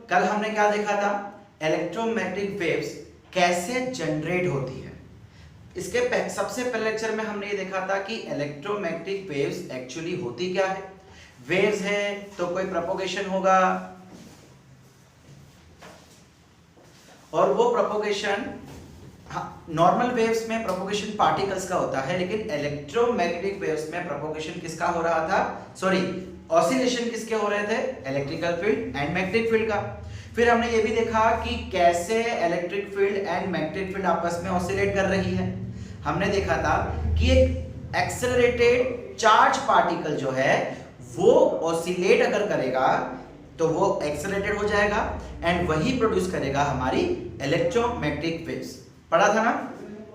कल हमने क्या देखा था, इलेक्ट्रोमैग्नेटिक वेव्स कैसे जनरेट होती है। इसके सबसे पहले लेक्चर में हमने ये देखा था कि इलेक्ट्रोमैग्नेटिक वेव्स एक्चुअली होती क्या है। वेव्स है तो कोई प्रोपोगेशन होगा और वो प्रोपोगेशन नॉर्मल वेव्स में प्रोपोगेशन पार्टिकल्स का होता है, लेकिन इलेक्ट्रोमैग्नेटिक वेव्स में प्रोपोगेशन किसका हो रहा था, सॉरी ऑसिलेशन किसके हो रहे थे, electrical field and magnetic field का। फिर हमने ये भी देखा कि कैसे electric field and magnetic field आपस में ऑसिलेट कर रही है। हमने देखा था कि एक एक्सेलरेटेड चार्ज पार्टिकल जो है वो ऑसिलेट अगर करेगा तो वो एक्सेलरेटेड हो जाएगा एंड वही प्रोड्यूस करेगा हमारी इलेक्ट्रोमैग्नेटिक वेव्स। पढ़ा था ना।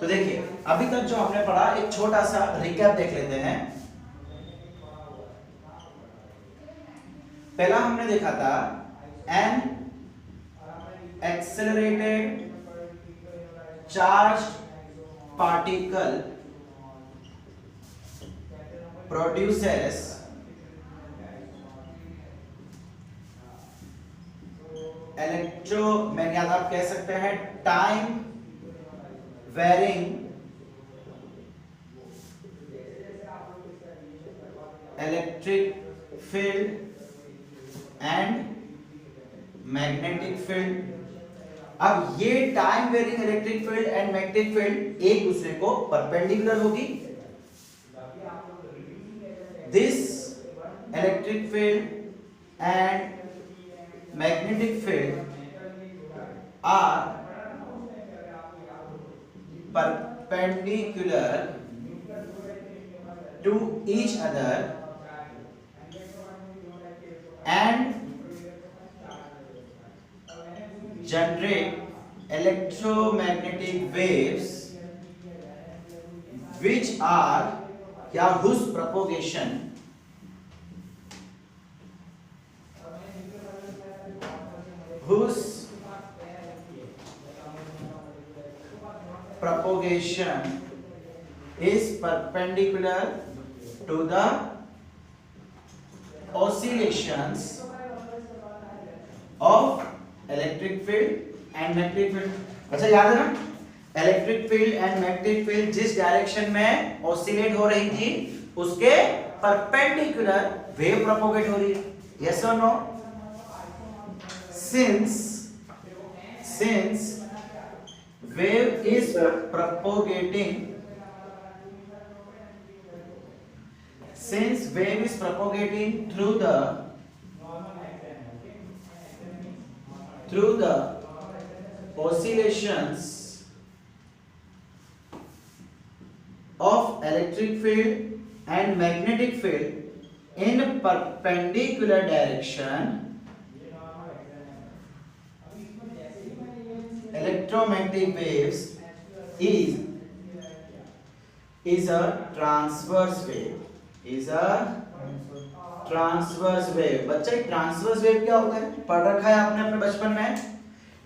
तो देखिए अभी तक जो हमने पढ़ा एक छोटा सा रिकैप देख लेते हैं। पहला हमने देखा था an accelerated charged particle produces electromagnetic, आप कह सकते हैं time varying electric field and magnetic field. अब ये time varying electric field and magnetic field एक दूसरे को परपेंडिकुलर होगी। This electric field and magnetic field are perpendicular to each other and generate electromagnetic waves which are या whose propagation whose propagation is perpendicular to the oscillations of electric field and magnetic field। अच्छा याद है ना, electric field and magnetic field जिस direction में oscillate हो रही थी उसके परपेंडिकुलर वेव प्रोपोगेट हो रही है। यस और no? Since wave is propagating through the oscillations of electric field and magnetic field in perpendicular direction, electromagnetic waves is a transverse wave, is a transverse wave. बच्चे transverse wave क्या होता है, पढ़ रखा है आपने अपने बचपन में।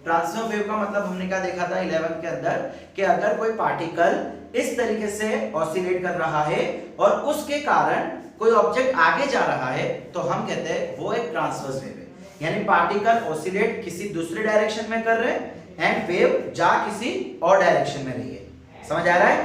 ट्रांसवर्स वेव का मतलब हमने क्या देखा था 11th के अंदर कि अगर कोई पार्टिकल इस तरीके से ऑसिलेट कर रहा है और उसके कारण कोई ऑब्जेक्ट आगे जा रहा है तो हम कहते हैं वो एक ट्रांसवर्स वेव है। यानी पार्टिकल ऑसिलेट किसी दूसरे डायरेक्शन में कर रहे हैं एंड वेव जा किसी और डायरेक्शन में रही है। समझ आ रहा है?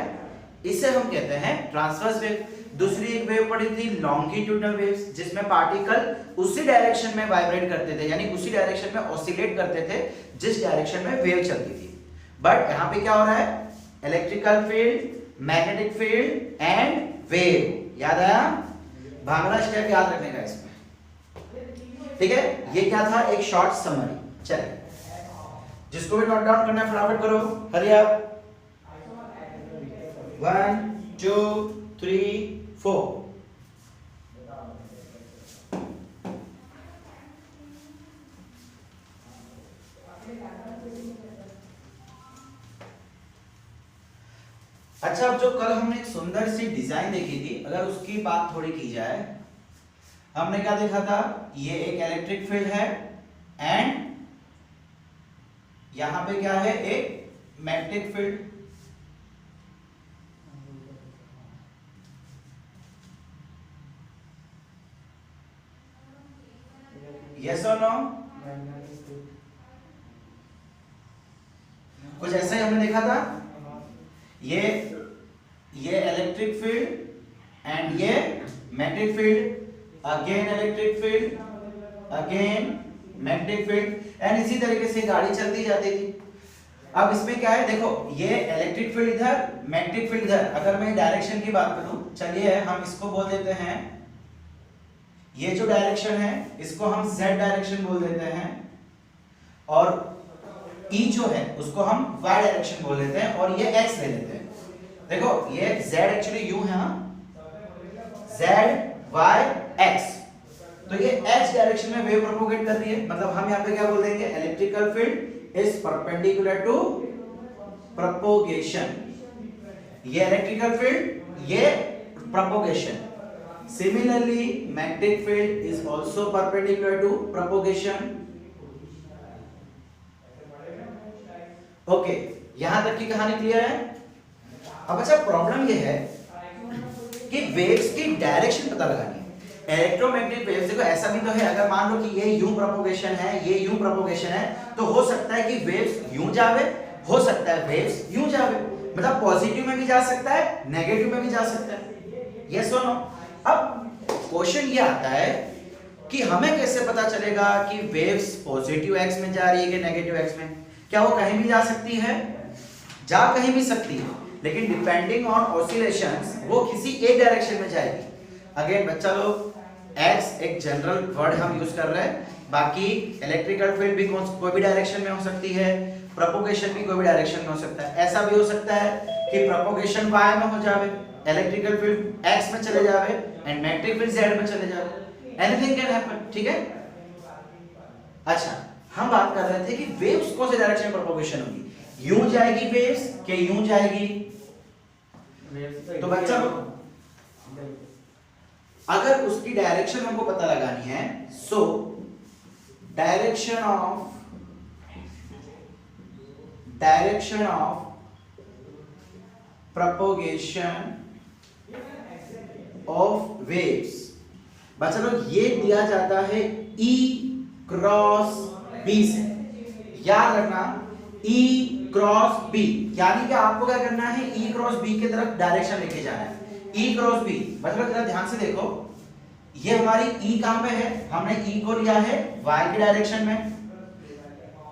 इसे हम कहते हैं ट्रांसवर्स वेव। दूसरी एक वेव पढ़ी थी लॉन्गिट्यूडनल वेव्स, जिसमें पार्टिकल उसी डायरेक्शन में वाइब्रेट करते थे, यानी उसी डायरेक्शन में ऑसिलेट करते थे जिस डायरेक्शन में वेव चलती थी। बट यहाँ पे क्या हो रहा है, electrical field, magnetic field and wave. याद आया? भागना स्टेप याद रखने का इसमें। ठीक है, ये क्या था, एक शॉर्ट समरी। चलिए जिसको भी नोट डाउन करना है फटाफट करो, हरी अप। 1 2 3 4। अच्छा, अब जो कल हमने एक सुंदर सी डिजाइन देखी थी, अगर उसकी बात थोड़ी की जाए, हमने क्या देखा था, ये एक इलेक्ट्रिक फील्ड है एंड यहां पे क्या है, एक मैग्नेटिक फील्ड। यस और नो? कुछ ऐसा ही हमने देखा था। ये इलेक्ट्रिक फील्ड एंड ये magnetic field, again electric field, again magnetic field, and इसी तरीके से गाड़ी चलती जाती थी। अब इसमें क्या है, देखो ये इलेक्ट्रिक फील्ड इधर, मैग्नेटिक फील्ड इधर। अगर मैं डायरेक्शन की बात करूं, चलिए हम इसको बोल देते हैं, ये जो डायरेक्शन है इसको हम z डायरेक्शन बोल देते हैं, और E जो है उसको हम y डायरेक्शन बोल देते हैं, और ये x ले लेते हैं। देखो ये z एक्चुअली यूं है, z y x, तो ये x डायरेक्शन में वेव प्रोपोगेट कर रही है। मतलब हम यहाँ पे क्या बोल देंगे, electrical field is perpendicular to propagation. ये इलेक्ट्रिकल फील्ड, ये propagation. Similarly, magnetic field is also perpendicular to propagation. Okay, यहां तक की कहानी क्लियर है। अब अच्छा प्रॉब्लम ये है कि वेव्स की डायरेक्शन पता लगानी है। इलेक्ट्रोमैग्नेटिक वेव्स, देखो ऐसा भी तो है, अगर मान लो कि ये यूं प्रोपोगेशन है, ये यूं प्रोपोगेशन है, तो हो सकता है कि वेव्स यूं जावे, हो सकता है वेव्स यूं जावे। मतलब पॉजिटिव में भी जा सकता है, नेगेटिव में भी जा सकता है। यस और नो। अब क्वेश्चन ये आता है कि हमें कैसे पता चलेगा कि वेव्स पॉजिटिव एक्स में जा रही है कि नेगेटिव एक्स में। क्या वो कहीं भी जा सकती है? जा कहीं भी सकती है, लेकिन डिपेंडिंग ऑन ऑसिलेशंस वो किसी एक डायरेक्शन में जाएगी। अगेन बच्चा लोग, एक्स एक जनरल वर्ड हम यूज कर रहे हैं, बाकी इलेक्ट्रिकल फील्ड भी कोई भी डायरेक्शन में हो सकती है, प्रोपोगेशन भी कोई भी डायरेक्शन में हो सकता है। ऐसा भी हो सकता है कि प्रोपोगेशन y में हो जावे, इलेक्ट्रिकल फील्ड x में चले जावे, एंड मैग्नेटिक फील्ड z में चले जावे। एनीथिंग कैन हैपन, ठीक है। अच्छा, हम बात कर रहे थे कि वेव्स कौन से डायरेक्शन में प्रोपोगेशन होगी, यूं जाएगी वेव्स कि यूं जाएगी। तो बच्चा अगर उसकी डायरेक्शन हमको पता लगानी है, so direction of propagation of waves, बच्चा लोग ये दिया जाता है E क्रॉस B से। याद रखना E क्रॉस B, यानी कि आपको क्या करना है, E क्रॉस B की तरफ डायरेक्शन लेके जाना है। E क्रॉस B मतलब जरा ध्यान से देखो, ये हमारी E कहां पे है, हमने E को लिया है y की डायरेक्शन में,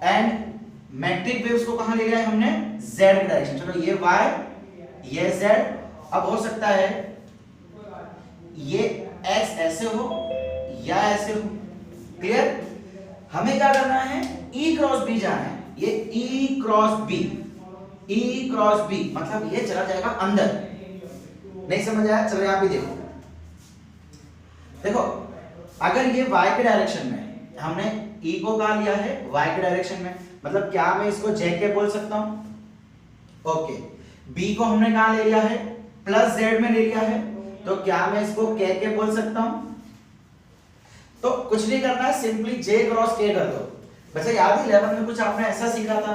एंड मैग्नेटिक वेव्स को कहां ले लिया है हमने, z की डायरेक्शन। चलो ये y, ये z। अब हो सकता है ये x ऐसे हो या ऐसे हो, क्लियर। हमें क्या करना है, E क्रॉस B जाना है। ये E cross B, E cross B मतलब ये चला जाएगा अंदर। नहीं समझ आया? चलो यहां पे देखो, देखो अगर ये y के डायरेक्शन में, हमने E को कहां लिया है, y के डायरेक्शन में, मतलब क्या मैं इसको j के बोल सकता हूं? ओके। B को हमने कहां ले लिया है, प्लस z में ले लिया है, तो क्या मैं इसको k के बोल सकता हूं? तो कुछ नहीं करना है, सिंपली j क्रॉस k कर दो। बच्चा याद है 11 में कुछ आपने ऐसा सीखा था,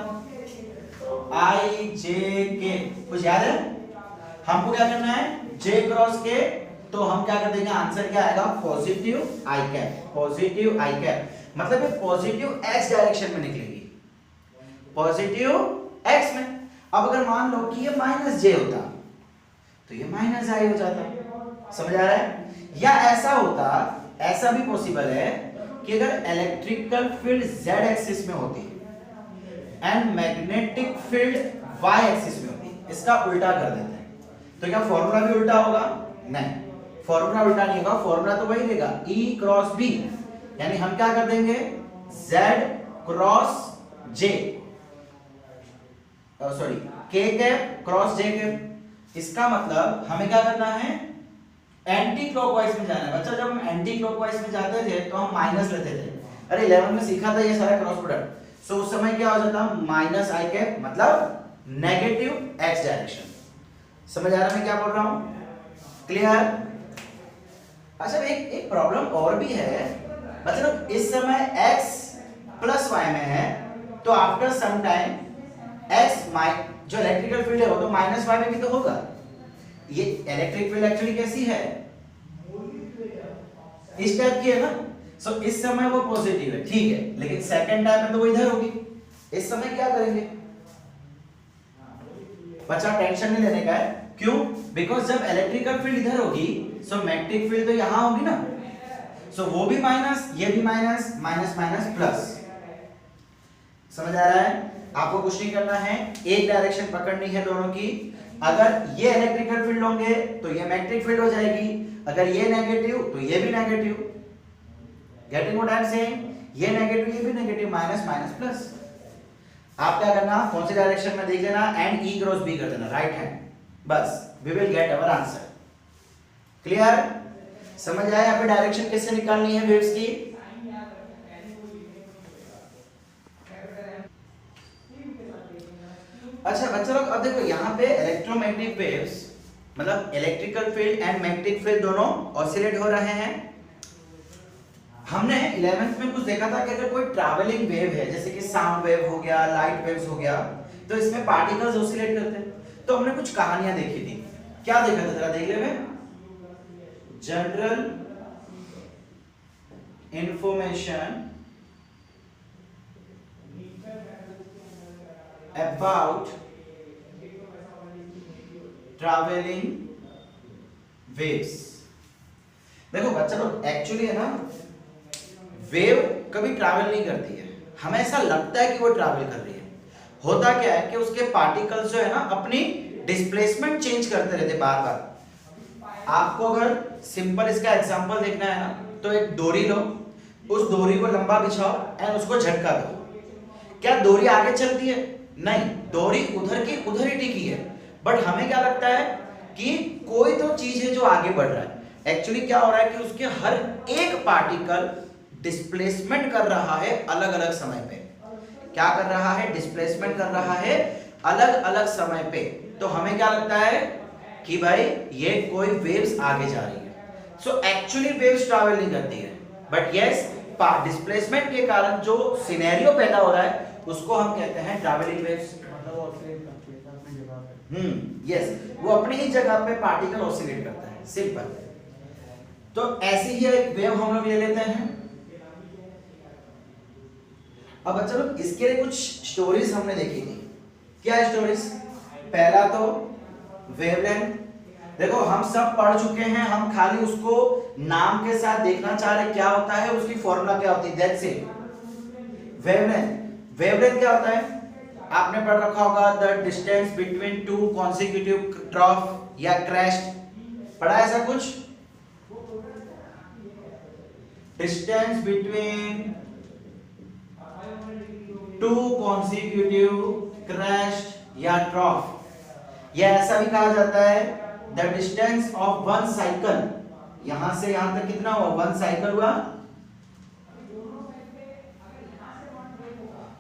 I J K, कुछ याद है? हमको क्या करना है, j क्रॉस k, तो हम क्या कर देंगे, आंसर क्या आएगा, positive i cap. Positive i cap मतलब ये पॉजिटिव x डायरेक्शन में निकलेगी, पॉजिटिव x में। अब अगर मान लो कि ये माइनस j होता, तो ये माइनस i हो जाता। समझ आ रहा है? या ऐसा होता, ऐसा भी पॉसिबल है कि अगर इलेक्ट्रिकल फील्ड z एक्सिस में होती and magnetic field y axis में होती, इसका उल्टा कर देते हैं, तो क्या फॉर्मूला भी उल्टा होगा? नहीं, फॉर्मूला उल्टा नहीं होगा, फॉर्मूला तो वही देगा E क्रॉस B, यानी हम क्या कर देंगे, Z cross J, sorry K cap cross J cap. इसका मतलब हमें क्या करना है, एंटी क्लॉकवाइज में जाना है। बच्चा जब हम एंटी क्लॉकवाइज में जाते थे तो हम माइनस लेते थे, अरे 11 में सीखा था ये सारा क्रॉस प्रोडक्ट। सो उस समय क्या हो जाता, माइनस i कैप मतलब नेगेटिव x डायरेक्शन। समझ आ रहा है मैं क्या बोल रहा हूं? क्लियर? अच्छा एक प्रॉब्लम और भी है, मतलब इस समय x प्लस y में है, तो आफ्टर सम टाइम x जो इलेक्ट्रिकल फील्ड है वो तो माइनस y में भी तो होगा। ये इलेक्ट्रिक फील्ड एक्चुअली कैसी है, इस टाइप की है ना, सो इस समय वो पॉजिटिव है, ठीक है, लेकिन सेकंड टाइम में तो वो इधर होगी। इस समय क्या करेंगे बच्चा, टेंशन नहीं लेने का है। क्यों? बिकॉज जब इलेक्ट्रिकल फील्ड इधर होगी सो मैग्नेटिक फील्ड तो यहां होगी ना, सो वो भी माइनस, ये भी माइनस, माइनस माइनस प्लस। समझ आ रहा है? आपको कुछ नहीं करना है, एक डायरेक्शन पकड़नी है दोनों की। अगर ये इलेक्ट्रिकल फील्ड होंगे तो ये मैग्नेटिक फील्ड हो जाएगी, अगर ये नेगेटिव तो ये भी negative. Getting what I am saying? ये नेगेटिव ये भी नेगेटिव, माइनस माइनस प्लस। आप क्या करना, कौन सी डायरेक्शन में देख लेना एंड ई क्रॉस बी कर देना, राइट हैंड, बस we will get our answer. Clear? समझ आया यहाँ पे डायरेक्शन कैसे निकालनी है वेव्स की? अच्छा बच्चा लोग, अब देखो यहाँ पे इलेक्ट्रोमैग्नेटिक वेव्स मतलब electrical field and magnetic field दोनों ऑसिलेट हो रहे हैं। हमने 11th में कुछ देखा था कि अगर कोई ट्रैवलिंग वेव है, जैसे कि साउंड वेव हो गया, लाइट वेव्स हो गया, तो इसमें पार्टिकल्स ऑसिलेट करते हैं। तो हमने कुछ कहानियां देखी थी। क्या देखा था जरा देख ले। General information about travelling waves. देखो बच्चा लोग, एक्चुअली है ना, वेव कभी ट्रैवल नहीं करती है, हमें ऐसा लगता है कि वो ट्रैवल कर रही है। होता क्या है कि उसके पार्टिकल्स जो है ना अपनी डिस्प्लेसमेंट चेंज करते रहते बार बार। आपको अगर सिंपल इसका एग्जांपल देखना है ना, तो एक डोरी लो, उस डोरी को लंबा बिछाओ एंड उसको झटका दो। क्या डोरी आगे चलती है? नहीं, डोरी उधर की उधर ही टिकी है। बट हमें क्या लगता है कि कोई तो चीज है जो आगे बढ़ रहा है। एक्चुअली क्या हो रहा है कि उसके हर एक पार्टिकल डिस्प्लेसमेंट कर रहा है अलग अलग समय पे। क्या कर रहा है? डिस्प्लेसमेंट कर रहा है अलग अलग समय पे। तो हमें क्या लगता है कि भाई ये कोई वेव्स आगे जा रही है। सो एक्चुअली वेव्स ट्रैवल नहीं करती है, बट यस डिस्प्लेसमेंट के कारण जो सिनेरियो पैदा हो रहा है उसको हम कहते हैं ट्रैवलिंग वेव्स। यस, वो अपनी ही जगह पे पार्टिकल ऑसिलेट करता है, सिंपल। तो ऐसी ही एक वेव हम लोग ले लेते हैं। अब बच्चा लोग, इसके लिए कुछ स्टोरीज हमने देखी थी। क्या स्टोरीज? पहला तो वेवलेंथ। देखो हम सब पढ़ चुके हैं, हम खाली उसको नाम के साथ देखना चाह रहे क्या होता है, उसकी फॉर्मूला क्या होती है, दैट्स इट। वेवलेंथ, वेवलेंथ क्या होता है? आपने पढ़ रखा होगा, the distance between two consecutive trough या क्रेस्ट। पढ़ा है ऐसा कुछ? Distance between two consecutive crest या ट्रफ, या ऐसा भी कहा जाता है the distance of one cycle. यहां से यहां तक कितना हुआ? वन साइकिल हुआ।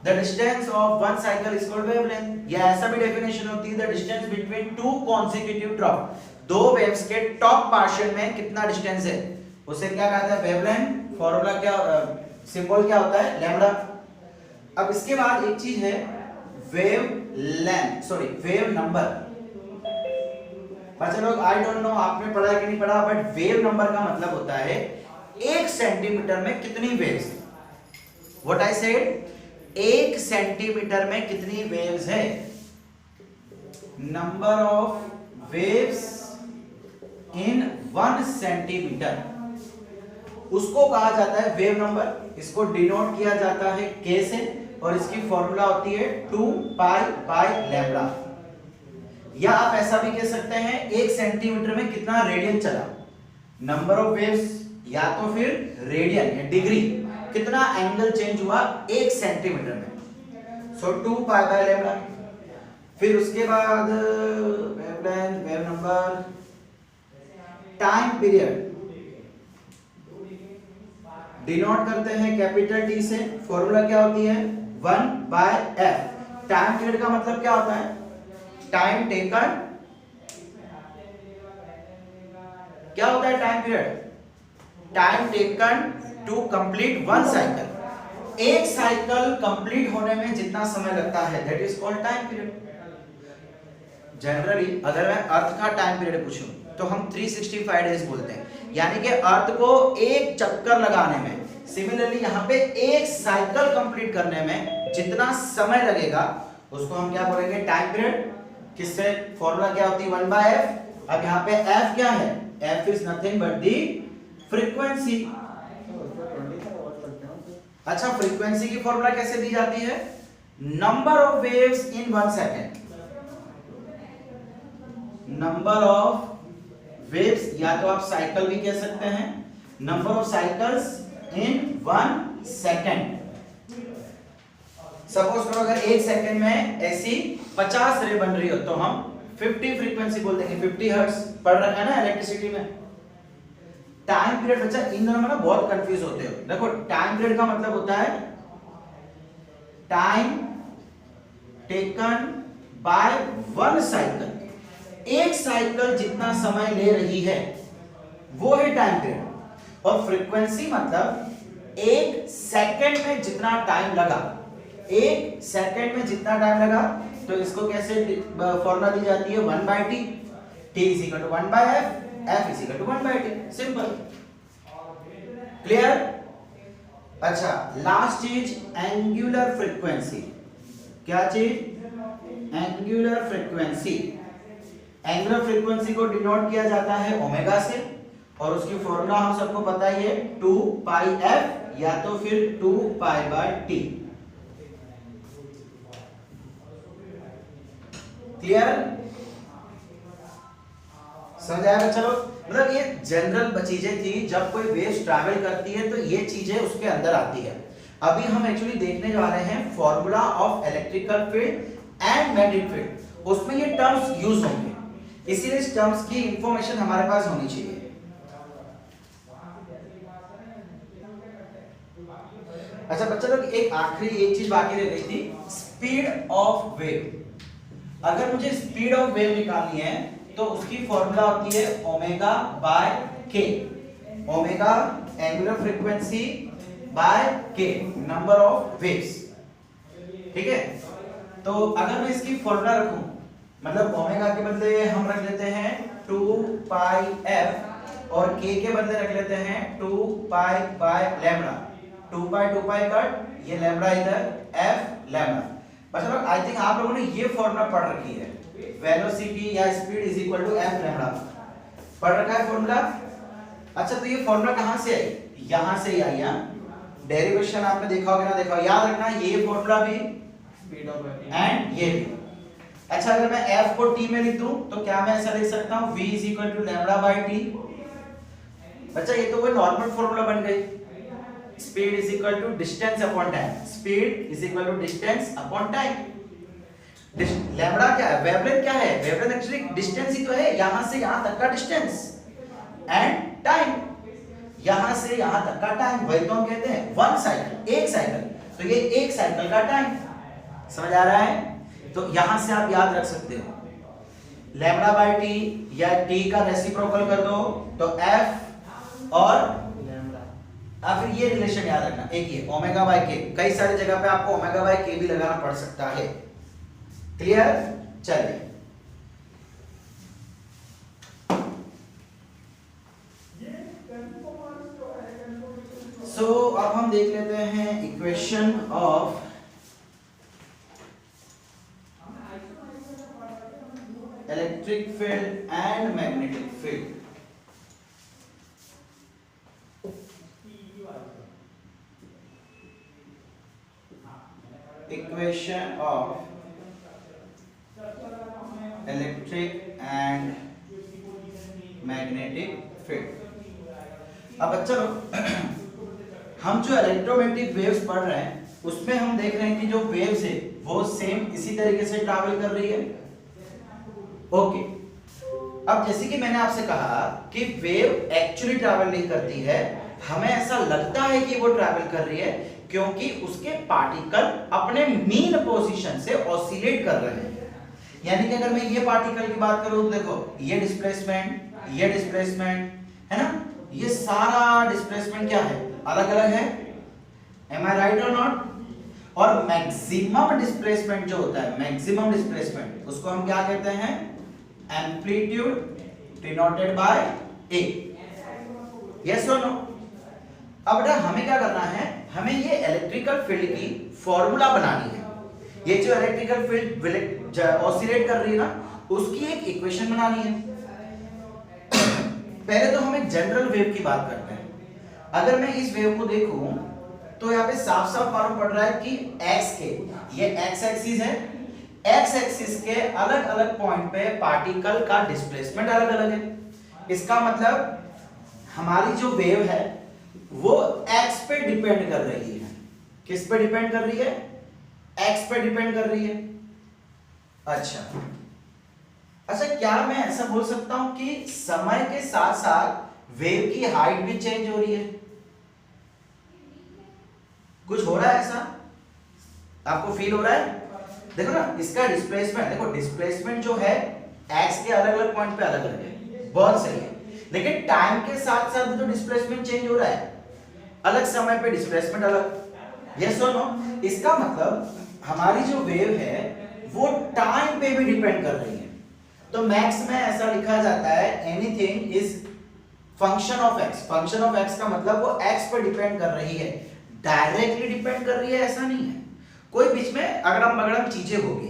The distance of one cycle is called wavelength. या ऐसा भी डेफिनेशन होती है, the distance between two consecutive trough. दो वेव्स के टॉप पोर्शन में कितना डिस्टेंस है, उसे क्या कहते हैं? वेवलेंथ। फॉर्मूला क्या, सिंबल क्या होता है? लैम्डा। अब इसके बाद एक चीज है wave length, sorry wave number. बच्चे लोग, आई डोंट नो आपने पढ़ा है कि नहीं पढ़ा, बट वेव नंबर का मतलब होता है 1 सेंटीमीटर में कितनी waves. What I said? 1 centimetre में कितनी वेव्स है? Number of waves in 1 centimetre, उसको कहा जाता है वेव नंबर। इसको डिनोट किया जाता है k से, और इसकी फॉर्मूला होती है 2 पाई बाय लैम्डा। या आप ऐसा भी कह सकते हैं 1 सेंटीमीटर में कितना रेडियन चला, नंबर ऑफ वेव्स, या तो फिर रेडियन या डिग्री, कितना एंगल चेंज हुआ 1 सेंटीमीटर में। सो 2 पाई बाय लैम्डा। फिर उसके बाद wavelength, wave number, time period denote करते हैं कैपिटल टी से। फॉर्मूला क्या होती है? 1 बाय एफ। टाइम पीरियड का मतलब क्या होता है? Time taken. क्या होता है time period? Time taken to complete one cycle. एक साइकिल कंप्लीट होने में जितना समय लगता है that is called time period. Generally अगर मैं अर्थ का टाइम पीरियड पूछूं तो हम 365 डेज बोलते हैं, यानी कि अर्थ को एक चक्कर लगाने में सिमिलरली यहाँ पे एक साइकिल कंप्लीट करने में जितना समय लगेगा उसको हम क्या बोलेंगे, टाइम पीरियड। किससे फॉर्मूला क्या होती है, 1/f। अब यहाँ पे f क्या है, f is nothing but the frequency. अच्छा, फ्रीक्वेंसी की फॉर्मूला कैसे दी जाती है, number of waves in 1 second. Number of waves, या तो आप साइकिल भी कह सकते हैं, number of cycles in 1 second. Suppose करो अगर 1 सेकेंड में ऐसी 50 रे बन रही हो तो हम 50 फ्रीक्वेंसी बोल देंगे, 50 हर्ट्ज। पढ़ रखा है ना इलेक्ट्रिसिटी में। टाइम पीरियड, बच्चा इन दोनों में ना बहुत कंफ्यूज होते हो। देखो टाइम पीरियड का मतलब होता है टाइम टेकन बाय 1 साइकिल। एक साइकिल जितना समय ले रही है वो है टाइम पीरियड। और फ्रीक्वेंसी मतलब 1 सेकंड में जितना टाइम लगा, 1 सेकंड में जितना टाइम लगा, तो इसको कैसे फॉर्मूला दी जाती है, 1/t। t is equal to 1/f, f is equal to 1/t। Simple, clear. अच्छा, लास्ट चीज एंगुलर फ्रीक्वेंसी। क्या चीज, एंगुलर फ्रीक्वेंसी। एंगुलर फ्रीक्वेंसी को डिनोट किया जाता है ओमेगा से, और उसकी फॉर्मूला हम सबको पता ही है 2πf या तो फिर 2π/t। क्लियर, समझ आया। चलो, मतलब ये जनरल चीजें थी, जब कोई वेव्स ट्रैवल करती है तो ये चीजें उसके अंदर आती है। अभी हम एक्चुअली देखने जा रहे हैं formula of electrical field and magnetic field. उसमें ये टर्म्स यूज होंगे, इसीलिए इस टर्म्स की इंफॉर्मेशन हमारे पास होनी चाहिए। अच्छा बच्चा लोग, एक आखिरी चीज बाकी रह गई थी, स्पीड ऑफ वेव। अगर मुझे स्पीड ऑफ वेव निकालनी है तो उसकी फॉर्मूला होती है ओमेगा बाय के। ओमेगा एंगुलर फ्रीक्वेंसी बाय के, नंबर ऑफ वेव्स। ठीक है, तो अगर मैं इसकी फॉर्मूला रखूं, मतलब ओमेगा के बदले हम रख लेते हैं 2πf और k के बदले रख लेते हैं 2π/λ। 2π कट, ये लैम्बडा इधर, f लैम्बडा। बच्चा लोग, आई थिंक आप लोगों ने ये फॉर्मूला पढ़ रखी है, वेलोसिटी या speed is equal to f lambda. पढ़ रखा है फॉर्मूला। अच्छा, तो ये फॉर्मूला कहां से आई, यहां से ही आई। डेरिवेशन आपने देखा होगा ना, देखा, याद रखना ये फॉर्मूला भी स्पीड ऑफ एंड ये भी। अच्छा, अगर मैं f को t में लिख दूं तो क्या मैं ऐसा लिख सकता हूं, v is equal to λ/t। बच्चा ये तो वो नॉर्मल फॉर्मूला बन गई, speed is equal to distance upon time. Speed is equal to distance upon time. Lambda क्या है, वेवलेंथ क्या है, वेवलेंथ एक्चुअली डिस्टेंस ही तो है, यहां से यहां तक का डिस्टेंस, एंड टाइम, यहां से यहां तक का टाइम। वही तो हम कहते हैं 1 साइकिल, एक साइकिल, तो ये एक साइकिल का टाइम। समझ आ रहा है। तो यहां से आप याद रख सकते हो λ/t या t का रेसिप्रोकल कर दो तो f और फिर ये रिलेशन याद रखना, एक ये ओमेगा बाय के। कई सारी जगह पे आपको ओमेगा बाय के भी लगाना पड़ सकता है। क्लियर, चलिए। सो अब हम देख लेते हैं equation of electric field and magnetic field. Equation of electric and magnetic field। अब बच्चों, हम जो इलेक्ट्रोमैग्नेटिक वेव्स पढ़ रहे हैं उसमें हम देख रहे हैं कि जो वेव्स है वो सेम इसी तरीके से ट्रैवल कर रही है। ओके, अब जैसे कि मैंने आपसे कहा कि वेव एक्चुअली ट्रैवल नहीं करती है, हमें ऐसा लगता है कि वो ट्रैवल कर रही है क्योंकि उसके पार्टिकल अपने मीन पोजीशन से ऑसिलेट कर रहे हैं। यानी कि अगर मैं ये पार्टिकल की बात करूं तो देखो, ये डिस्प्लेसमेंट है ना, ये सारा डिस्प्लेसमेंट क्या है, अलग अलग है। एम आई राइट और नॉट। और मैक्सिमम डिस्प्लेसमेंट जो होता है, मैक्सिमम डिस्प्लेसमेंट, उसको हम क्या कहते हैं, amplitude denoted by A. Yes और नो। अब बेटा हमें क्या करना है, हमें ये इलेक्ट्रिकल फील्ड की फॉर्मूला बनानी है। ये जो इलेक्ट्रिकल फील्ड ऑसिलेट कर रही है ना, उसकी एक इक्वेशन बनानी है। पहले तो हम एक जनरल वेव की बात करते हैं। अगर मैं इस वेव को देखूं तो यहाँ पे साफ साफ मालूम पड़ रहा है कि एक्स के, ये एक्स एक्सिस है, एक्स एक्सिस के अलग अलग पॉइंट पे पार्टिकल का डिस्प्लेसमेंट अलग अलग है। इसका मतलब हमारी जो वेव है वो एक्स पे डिपेंड कर रही है। किस पे डिपेंड कर रही है? एक्स पे डिपेंड कर रही है। अच्छा, क्या मैं ऐसा बोल सकता हूं कि समय के साथ साथ वेव की हाइट भी चेंज हो रही है? कुछ हो रहा है ऐसा? आपको फील हो रहा है? देखो ना, इसका डिस्प्लेसमेंट, देखो डिस्प्लेसमेंट जो है एक्स के अलग अलग पॉइंट पे अलग अलग है, बहुत सही है। लेकिन टाइम के साथ साथ जो डिस्प्लेसमेंट चेंज हो रहा है, अलग समय पे डिस्प्लेसमेंट अलग। यस और नो? इसका मतलब हमारी जो वेव है वो टाइम पे भी डिपेंड कर रही है। तो मैथ्स में ऐसा लिखा जाता है, anything is function of x. Function of x का मतलब वो एक्स पर डिपेंड कर रही है, डायरेक्टली डिपेंड कर रही है ऐसा नहीं है, कोई बीच में अगड़म बगड़म चीजें होगी।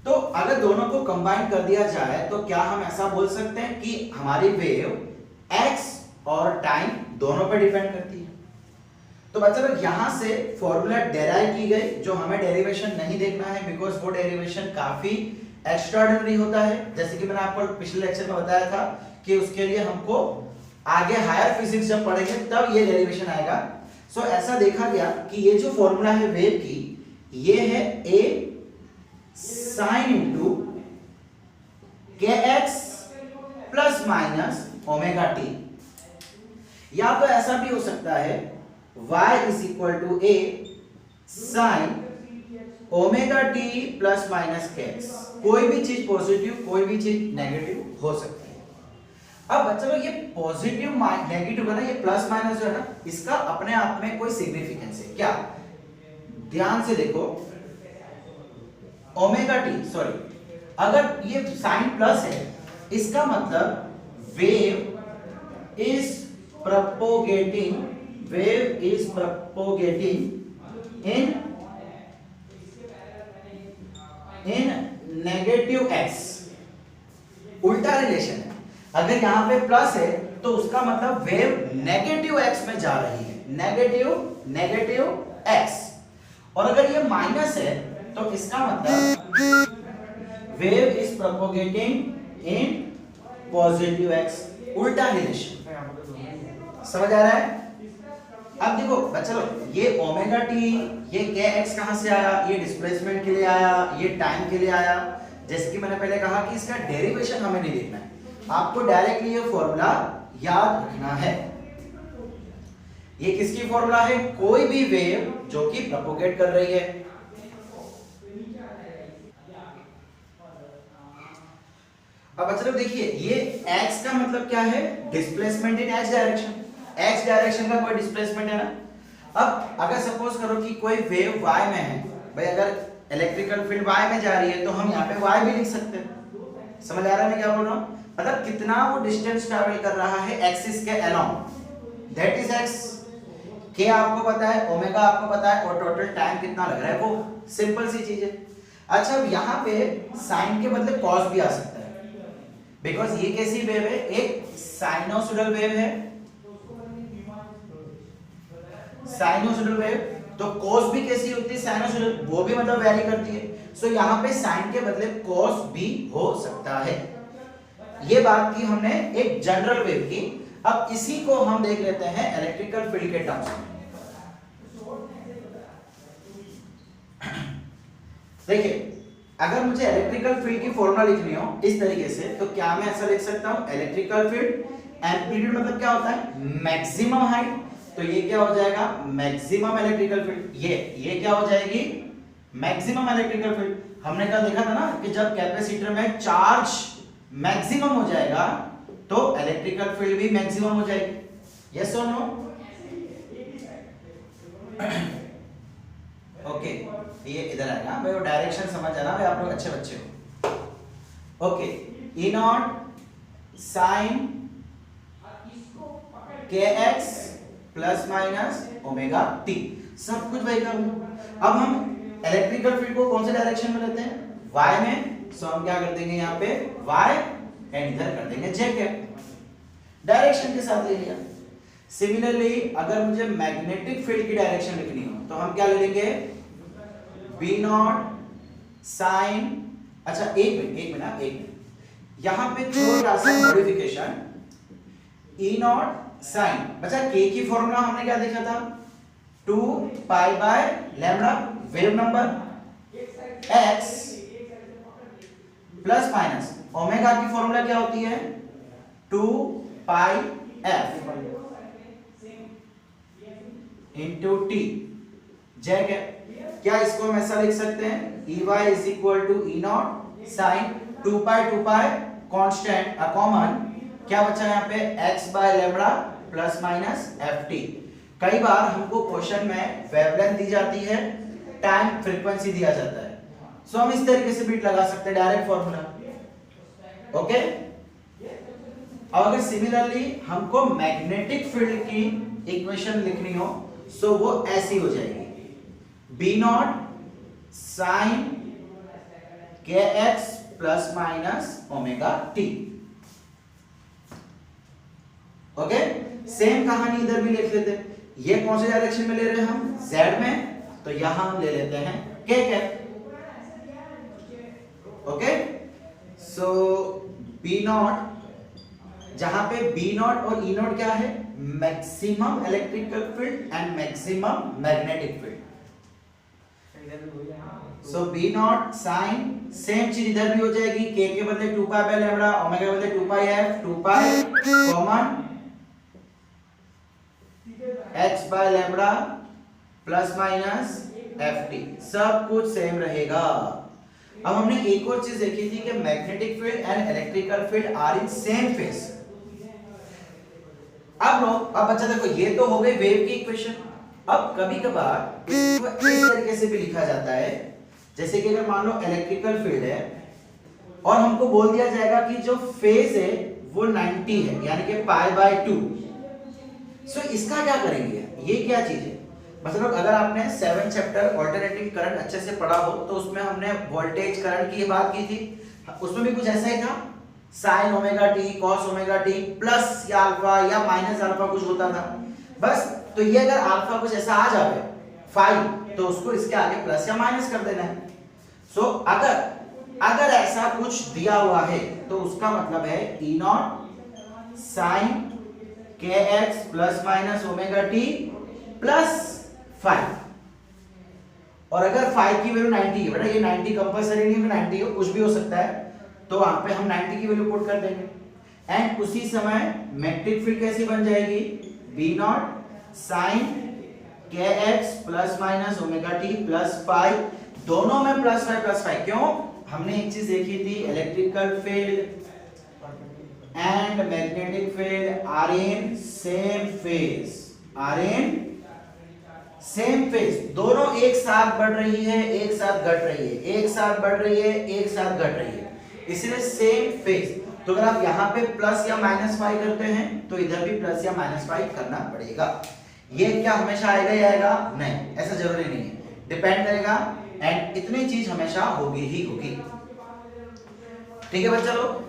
तो अगर दोनों को कंबाइन कर दिया जाए तो क्या हम ऐसा बोल सकते हैं कि हमारी वेव एक्स और टाइम दोनों पर डिपेंड करती है। तो बच्चों यहां से फॉर्मूला डेराइव की गई, जो हमें डेरिवेशन नहीं देखना है बिकॉज वो डेरिवेशन काफी एक्स्ट्राऑर्डिनरी होता है। जैसे कि मैंने आपको पिछले लेक्चर में बताया था कि उसके लिए हमको आगे हायर फिजिक्स जब पढ़ेंगे तब ये डेरिवेशन आएगा। सो ऐसा देखा गया कि ये जो फॉर्मूला है वेव की, ये है a sin into K X plus minus omega T, या तो ऐसा भी हो सकता है y is equal to a sin omega T plus minus K X. कोई भी चीज पॉजिटिव, कोई भी चीज नेगेटिव हो सकती है। अब बच्चों ये पॉजिटिव नेगेटिव है ना, ये प्लस माइनस जो है ना, इसका अपने आप में कोई सिग्निफिकेंस है क्या? ध्यान से देखो, ओमेगा टी सॉरी, अगर ये साइन प्लस है इसका मतलब wave is propagating in negative x. उल्टा रिलेशन है, अगर यहां पे प्लस है तो उसका मतलब वेव नेगेटिव एक्स में जा रही है, नेगेटिव एक्स। और अगर ये माइनस है तो इसका मतलब wave is propagating in positive x. उल्टा रिलेशन, समझ आ रहा है? अब देखो बच्चों, ये ओमेगा टी, ये के एक्स कहां से आया? ये डिस्प्लेसमेंट के लिए आया, ये टाइम के लिए आया। जैसे कि मैंने पहले कहा कि इसका डेरिवेशन हमें नहीं देखना है, आपको डायरेक्टली ये फॉर्मूला याद रखना है। ये किसकी फॉर्मूला है? कोई भी वेव जो कि प्रोपोगेट कर रही है। अब बच्चों देखिए, ये x का मतलब क्या है? Displacement in x direction. x direction का कोई डिस्प्लेसमेंट है ना। अब अगर सपोज करो कि कोई वेव y में है, भाई अगर इलेक्ट्रिकल फील्ड y में जा रही है तो हम यहाँ पे y भी लिख सकते हैं। समझ आ रहा है मैं क्या बोल रहा हूँ? मतलब कितना वो डिस्टेंस ट्रैवल कर रहा है एक्सिस के along, that is x। k आपको पता है, ओमेगा आपको पता है, और टोटल टाइम कितना लग रहा है, वो सिंपल सी चीज है। अच्छा, अब यहाँ पे साइन के बदले कॉस भी आ सकता है, बिकॉज ये कैसी वेव है? एक साइनोसॉइडल वेव है, साइनोसॉइडल वेव। तो कॉस भी कैसी होती है? साइनोसॉइडल, वो भी मतलब वैरी करती है। सो यहाँ पे साइन के बदले कॉस भी हो सकता है। ये बात की हमने एक जनरल वेव की। अब इसी को हम देख लेते हैं इलेक्ट्रिकल फील्ड के टर्म्स में। देखिए, अगर मुझे इलेक्ट्रिकल फील्ड की फॉर्मूला लिखनी हो इस तरीके से, तो क्या मैं ऐसा लिख सकता हूं? इलेक्ट्रिकल फील्ड एम्पलीट्यूड मतलब क्या होता है? Maximum height. तो ये क्या हो जाएगा? Maximum electrical field. ये क्या हो जाएगी? Maximum electrical field. हमने कल देखा था ना कि जब कैपेसिटर में चार्ज मैक्सिमम हो जाएगा तो इलेक्ट्रिकल फील्ड भी मैक्सिमम हो जाएगी। यस और नो? ओके, ये इधर आएगा भाई, वो डायरेक्शन समझ आना भाई, आप लोग अच्छे बच्चे हो। ओके, ई नॉट साइन के X plus minus omega T, सब कुछ वही काम। अब हम इलेक्ट्रिकल फील्ड को कौन से डायरेक्शन में लेते हैं, y में, सो हम क्या कर देंगे यहाँ पे y एंड इधर कर देंगे j कैप, डायरेक्शन के साथ ले लिया। सिमिलरली अगर मुझे मैग्नेटिक फील्ड की डायरेक्शन लिखनी हो तो हम क्या ले लेंगे, b नॉट साइन, अच्छा एक मिनट यहां पे थोड़ा सा मॉडिफिकेशन, e नॉट साइन, बच्चा k की फॉर्मूला हमने क्या देखा था, 2 pi by lambda wave number x plus minus omega की फॉर्मूला क्या होती है, 2 पाई f इंटू टी जैक है। क्या इसको हम ऐसा लिख सकते हैं, Ey is equal to E naught sine 2 pi constant common, क्या बचा यहाँ पे x by lambda plus minus F T. कई बार हमको क्वेश्चन में वेवलेंथ दी जाती है, टाइम फ्रीक्वेंसी दिया जाता है, सो हम इस तरीके से बीट लगा सकते हैं, डायरेक्ट फॉर्मूला। ओके, अब अगर सिमिलरली हमको मैग्नेटिक फील्ड की इक्वेशन लिखनी हो सो वो ऐसी हो जाएगी, बी नॉट साइन के X plus minus omega T. Okay, same कहानी इधर भी लिख लेते हैं। ये कौन से डायरेक्शन में ले रहे हैं हम, z में, तो यहां हम ले लेते हैं k cap. Okay, so b naught, जहां पे b नॉट और e नॉट क्या है, maximum electrical field and maximum magnetic field. So b naught sine, same चीज इधर भी हो जाएगी, k के बदले 2 पाई बाय लैम्डा, ओमेगा के बदले 2 pi f, 2 pi common x by lambda plus minus F T, सब कुछ सेम रहेगा। अब हमने एक और चीज देखी थी कि magnetic field and electrical field are in same phase. अब बच्चा देखो, ये तो हो गई वेव की इक्वेशन। अब कभी कभार इसको इस तरीके से भी लिखा जाता है, जैसे कि अगर मान लो इलेक्ट्रिकल फील्ड है और हमको बोल दिया जाएगा कि जो फेज है वो 90 है, यानी कि पाई बाय 2। सो इसका क्या करेंगे, ये क्या चीज है, मतलब अगर आपने 7 चैप्टर अल्टरनेटिंग करंट अच्छे से पढ़ा हो तो उसमें हमने वोल्टेज करंट की बात की थी, उसमें भी कुछ ऐसा ही था, sine omega T cos omega T plus या अल्फा या माइनस अल्फा कुछ होता था बस। तो ये अगर अल्फा कुछ ऐसा आ जाए 5 तो उसको इसके आगे प्लस या माइनस कर देना है। सो अगर ऐसा कुछ दिया हुआ है तो उसका मतलब है ई नॉट साइन के X plus minus omega T plus 5। और अगर 5 की वैल्यू 90 है, बेटा ये 90 कंपलसरी नहीं है, 90 कुछ भी हो सकता है, तो वहां पे हम 90 की वैल्यू पुट कर देंगे। एंड उसी समय मैग्नेटिक फील्ड कैसी बन जाएगी, बी नॉट साइन के X plus minus omega T plus 5, दोनों में प्लस 5 क्यों, हमने एक चीज देखी थी, electrical field and magnetic field are in same phase, are in same phase, दोनों एक साथ बढ़ रही है, एक साथ घट रही है, एक साथ बढ़ रही है, एक साथ घट रही है, इसलिए सेम फेज। तो अगर आप यहाँ पे प्लस या माइनस 5 करते हैं तो इधर भी प्लस या माइनस 5 करना पड़ेगा। ये क्या हमेशा आएगा ही आएगा, नहीं, ऐसा जरूरी नहीं है, डिपेंड करेगा, एंड इतनी चीज हमेशा होगी ही होगी। ठीक है बच्चा लोग,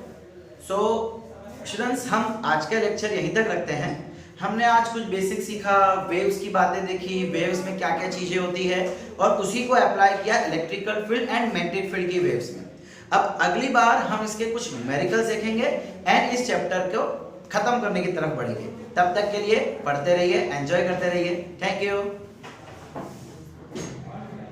सो स्टूडेंट्स हम आज का लेक्चर यहीं तक रखते हैं। हमने आज कुछ बेसिक सीखा, वेव्स की बातें देखी, वेव्स में क्या क्या चीजें होती है, और उसी को अप्लाई किया electrical field and magnetic field की वेव्स में। अब अगली बार हम इसके कुछ न्यूमेरिकल्स देखेंगे एंड इस चैप्टर को खत्म करने की तरफ बढ़ेंगे। तब तक के लिए पढ़ते रहिए, एंजॉय करते रहिए। Thank you.